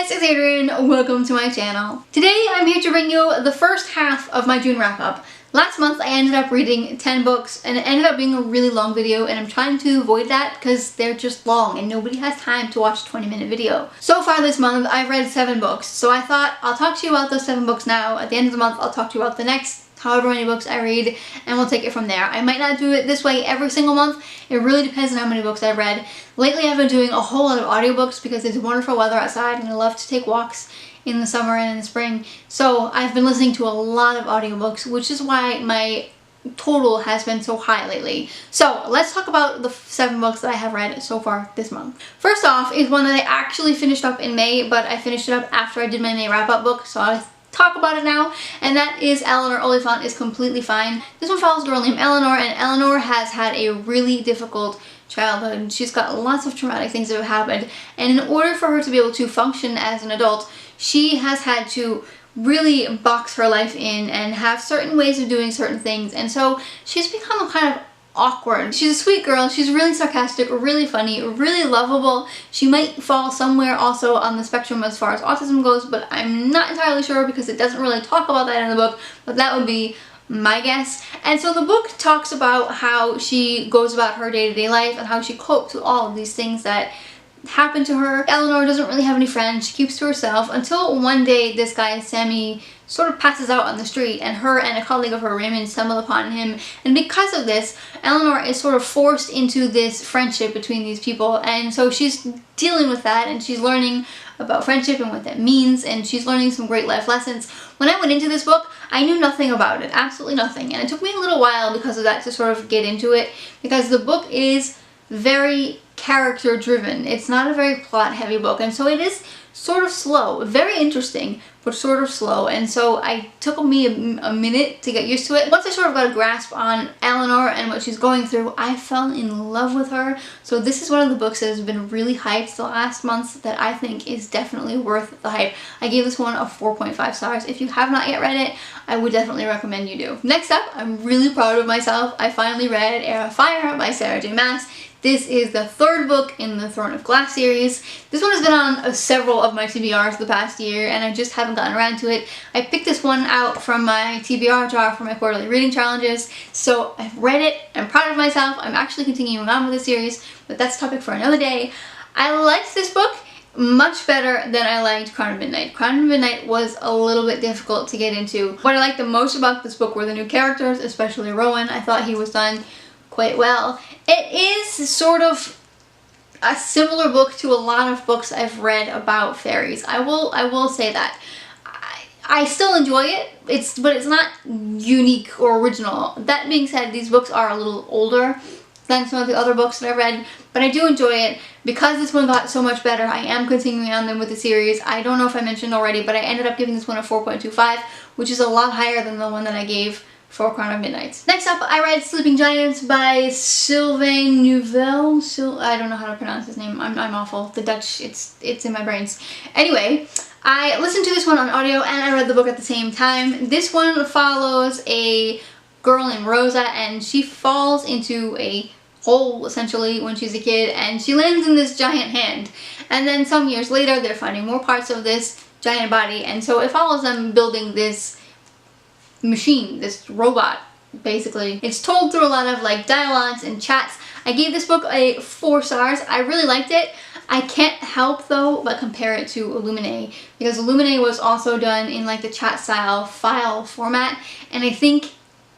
guys, it's Adrian. Welcome to my channel. Today I'm here to bring you the first half of my June wrap-up. Last month I ended up reading 10 books and it ended up being a really long video, and I'm trying to avoid that because they're just long and nobody has time to watch a 20-minute video. So far this month I've read 7 books, so I thought I'll talk to you about those 7 books now. At the end of the month I'll talk to you about the next however many books I read, and we'll take it from there. I might not do it this way every single month. It really depends on how many books I've read. Lately I've been doing a whole lot of audiobooks because it's wonderful weather outside and I love to take walks in the summer and in the spring. So I've been listening to a lot of audiobooks, which is why my total has been so high lately. So let's talk about the 7 books that I have read so far this month. First off is one that I actually finished up in May, but I finished it up after I did my May wrap-up book, so I talk about it now, and that is Eleanor Oliphant is Completely Fine. This one follows a girl named Eleanor, and Eleanor has had a really difficult childhood. She's got lots of traumatic things that have happened, and in order for her to be able to function as an adult, she has had to really box her life in and have certain ways of doing certain things, and so she's become kind of awkward. She's a sweet girl, she's really sarcastic, really funny, really lovable. She might fall somewhere also on the spectrum as far as autism goes, but I'm not entirely sure because it doesn't really talk about that in the book, but that would be my guess. And so the book talks about how she goes about her day-to-day life and how she copes with all of these things that happen to her. Eleanor doesn't really have any friends, she keeps to herself until one day this guy, Sammy, sort of passes out on the street, and her and a colleague of her, Raymond, stumble upon him, and because of this, Eleanor is sort of forced into this friendship between these people, and so she's dealing with that, and she's learning about friendship and what that means, and she's learning some great life lessons. When I went into this book, I knew nothing about it, absolutely nothing, and it took me a little while because of that to sort of get into it, because the book is very character driven. It's not a very plot heavy book, and so it is sort of slow, very interesting, but sort of slow, and so it took me a minute to get used to it. Once I sort of got a grasp on Eleanor and what she's going through, I fell in love with her. So this is one of the books that has been really hyped the last months that I think is definitely worth the hype. I gave this one a 4.5 stars. If you have not yet read it, I would definitely recommend you do. Next up, I'm really proud of myself. I finally read Air of Fire by Sarah J. Maas. This is the 3rd book in the Throne of Glass series. This one has been on several of my TBRs the past year, and I just haven't gotten around to it. I picked this one out from my TBR jar for my quarterly reading challenges, so I've read it. I'm proud of myself. I'm actually continuing on with the series, but that's a topic for another day. I liked this book much better than I liked Crown of Midnight. Crown of Midnight was a little bit difficult to get into. What I liked the most about this book were the new characters, especially Rowan. I thought he was done quite well. It is sort of a similar book to a lot of books I've read about fairies. I will say that. I still enjoy it, but it's not unique or original. That being said, these books are a little older than some of the other books that I've read, but I do enjoy it. Because this one got so much better, I am continuing on them with the series. I don't know if I mentioned already, but I ended up giving this one a 4.25, which is a lot higher than the one that I gave for Crown of Midnight. Next up, I read Sleeping Giants by Sylvain Neuvel. I don't know how to pronounce his name. I'm awful. The Dutch, it's in my brains. Anyway, I listened to this one on audio and I read the book at the same time. This one follows a girl named Rosa, and she falls into a hole essentially when she's a kid, and she lands in this giant hand. And then some years later, they're finding more parts of this giant body, and so it follows them building this machine, this robot, basically. It's told through a lot of like dialogues and chats. I gave this book a 4 stars. I really liked it. I can't help though but compare it to Illuminae, because Illuminae was also done in like the chat style file format, and I think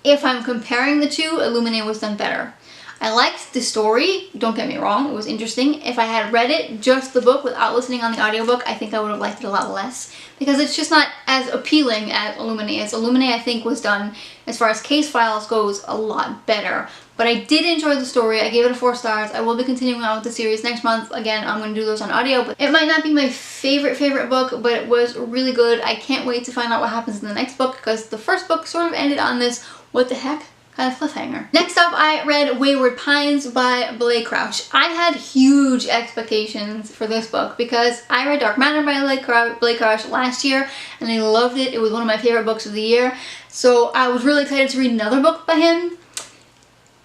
if I'm comparing the two, Illuminae was done better. I liked the story, don't get me wrong, it was interesting. If I had read it, just the book, without listening on the audiobook, I think I would have liked it a lot less, because it's just not as appealing as Illuminae is. Illuminae, I think, was done, as far as case files goes, a lot better. But I did enjoy the story. I gave it a 4 stars. I will be continuing on with the series next month. Again, I'm going to do those on audio, but it might not be my favorite book, but it was really good. I can't wait to find out what happens in the next book, because the first book sort of ended on this what the heck kind of cliffhanger. Next up, I read Wayward Pines by Blake Crouch. I had huge expectations for this book because I read Dark Matter by Blake Crouch last year and I loved it. It was one of my favorite books of the year. So I was really excited to read another book by him.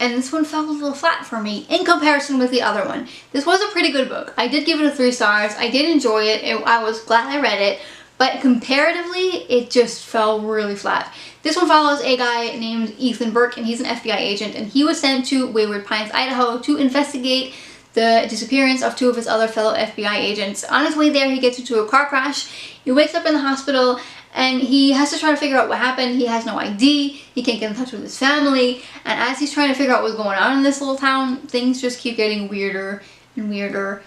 and this one fell a little flat for me in comparison with the other one. This was a pretty good book. I did give it a 3 stars. I did enjoy it. I was glad I read it, but comparatively, it just fell really flat. This one follows a guy named Ethan Burke, and he's an FBI agent, and he was sent to Wayward Pines, Idaho to investigate the disappearance of 2 of his other fellow FBI agents. On his way there, he gets into a car crash. He wakes up in the hospital, and he has to try to figure out what happened. He has no ID, he can't get in touch with his family, and as he's trying to figure out what's going on in this little town, things just keep getting weirder and weirder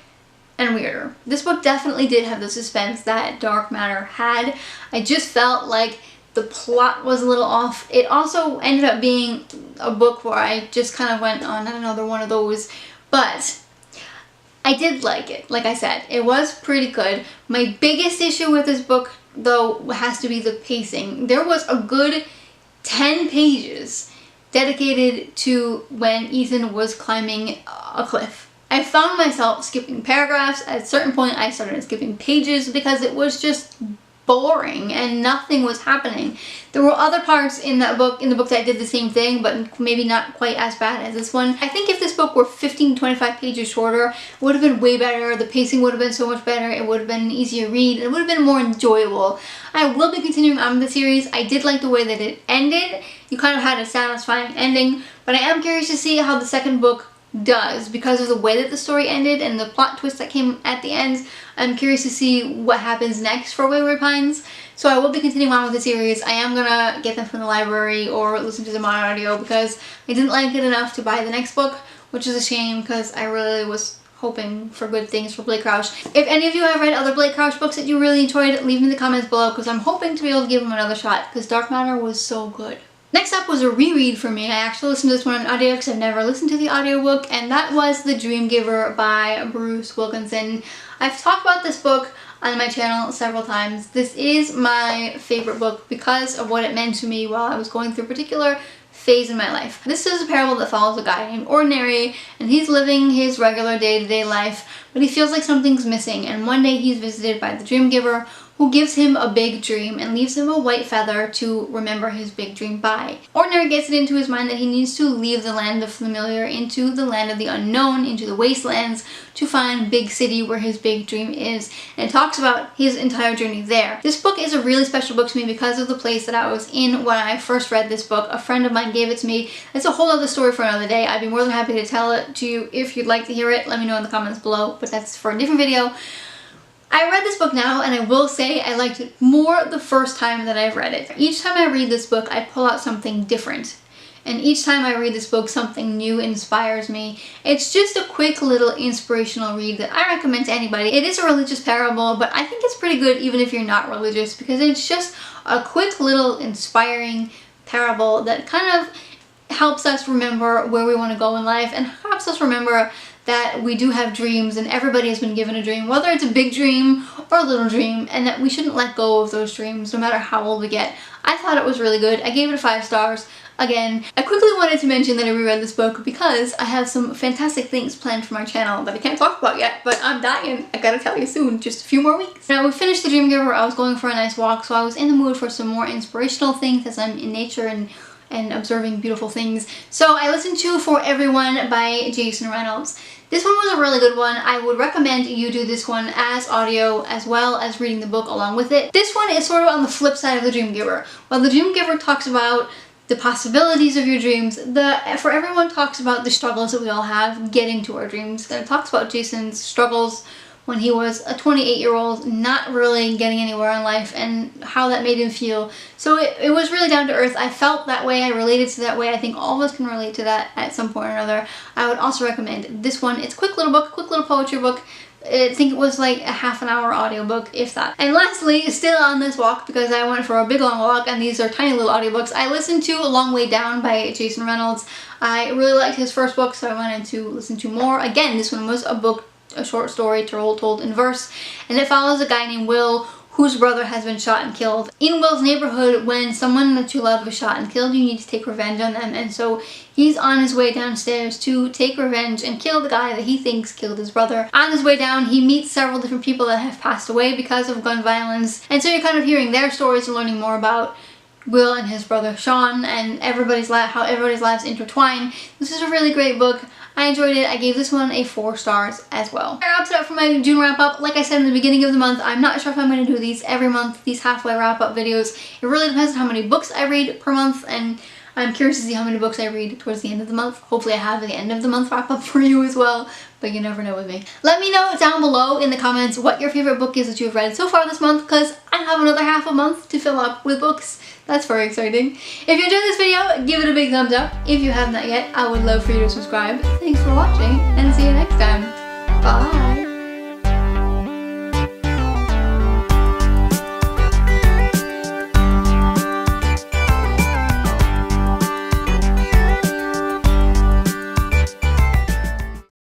and weirder. This book definitely did have the suspense that Dark Matter had. I just felt like the plot was a little off. It also ended up being a book where I just kind of went on another one of those, but I did like it. Like I said, it was pretty good. My biggest issue with this book, though, has to be the pacing. There was a good 10 pages dedicated to when Ethan was climbing a cliff. I found myself skipping paragraphs. At a certain point, I started skipping pages because it was just boring and nothing was happening. There were other parts in the book that did the same thing, but maybe not quite as bad as this one. I think if this book were 15 to 25 pages shorter, it would have been way better. The pacing would have been so much better. It would have been an easier read. It would have been more enjoyable. I will be continuing on with the series. I did like the way that it ended. You kind of had a satisfying ending, but I am curious to see how the second book does because of the way that the story ended and the plot twist that came at the end. I'm curious to see what happens next for Wayward Pines. So I will be continuing on with the series. I am gonna get them from the library or listen to them on audio because I didn't like it enough to buy the next book, which is a shame because I really was hoping for good things for Blake Crouch. If any of you have read other Blake Crouch books that you really enjoyed, leave them in the comments below because I'm hoping to be able to give them another shot because Dark Matter was so good. Next up was a reread for me. I actually listened to this one on audio because I've never listened to the audiobook, and that was The Dream Giver by Bruce Wilkinson. I've talked about this book on my channel several times. This is my favorite book because of what it meant to me while I was going through a particular phase in my life. This is a parable that follows a guy named Ordinary, and he's living his regular day-to-day life, but he feels like something's missing, and one day he's visited by the Dream Giver, who gives him a big dream and leaves him a white feather to remember his big dream by. Ordinary gets it into his mind that he needs to leave the land of the familiar into the land of the unknown, into the wastelands, to find Big City where his big dream is, and it talks about his entire journey there. This book is a really special book to me because of the place that I was in when I first read this book. A friend of mine gave it to me. It's a whole other story for another day. I'd be more than happy to tell it to you if you'd like to hear it. Let me know in the comments below, but that's for a different video. I read this book now, and I will say I liked it more the first time that I've read it. Each time I read this book, I pull out something different. And each time I read this book, something new inspires me. It's just a quick little inspirational read that I recommend to anybody. It is a religious parable, but I think it's pretty good even if you're not religious because it's just a quick little inspiring parable that kind of helps us remember where we want to go in life and helps us remember that we do have dreams and everybody has been given a dream, whether it's a big dream or a little dream, and that we shouldn't let go of those dreams no matter how old we get. I thought it was really good. I gave it 5 stars. Again, I quickly wanted to mention that I reread this book because I have some fantastic things planned for my channel that I can't talk about yet, but I'm dying. I gotta tell you soon, just a few more weeks. Now, we finished The Dream Giver. I was going for a nice walk, so I was in the mood for some more inspirational things as I'm in nature and observing beautiful things. So I listened to For Everyone by Jason Reynolds. This one was a really good one. I would recommend you do this one as audio as well as reading the book along with it. This one is sort of on the flip side of The Dream Giver. While The Dream Giver talks about the possibilities of your dreams, For Everyone talks about the struggles that we all have getting to our dreams. And it talks about Jason's struggles when he was a 28-year-old, not really getting anywhere in life, and how that made him feel. So it was really down to earth. I felt that way. I related to that way. I think all of us can relate to that at some point or another. I would also recommend this one. It's a quick little book, quick little poetry book. I think it was like a half-an-hour audiobook, if that. And lastly, still on this walk, because I went for a big long walk and these are tiny little audiobooks, I listened to A Long Way Down by Jason Reynolds. I really liked his first book, so I wanted to listen to more. Again, this one was a short story told in verse, and it follows a guy named Will whose brother has been shot and killed. In Will's neighborhood, when someone that you love is shot and killed, you need to take revenge on them, and so he's on his way downstairs to take revenge and kill the guy that he thinks killed his brother. On his way down, he meets several different people that have passed away because of gun violence, and so you're kind of hearing their stories and learning more about Will and his brother Sean and how everybody's lives intertwine. This is a really great book. I enjoyed it. I gave this one a 4 stars as well. That wraps it up for my June wrap up. Like I said in the beginning of the month, I'm not sure if I'm going to do these every month, these halfway wrap up videos. It really depends on how many books I read per month, and I'm curious to see how many books I read towards the end of the month. Hopefully I have the end of the month wrap up for you as well, but you never know with me. Let me know down below in the comments what your favorite book is that you've read so far this month, because I have another half a month to fill up with books. That's very exciting. If you enjoyed this video, give it a big thumbs up. If you have not yet, I would love for you to subscribe. Thanks for watching, and see you next time. Bye!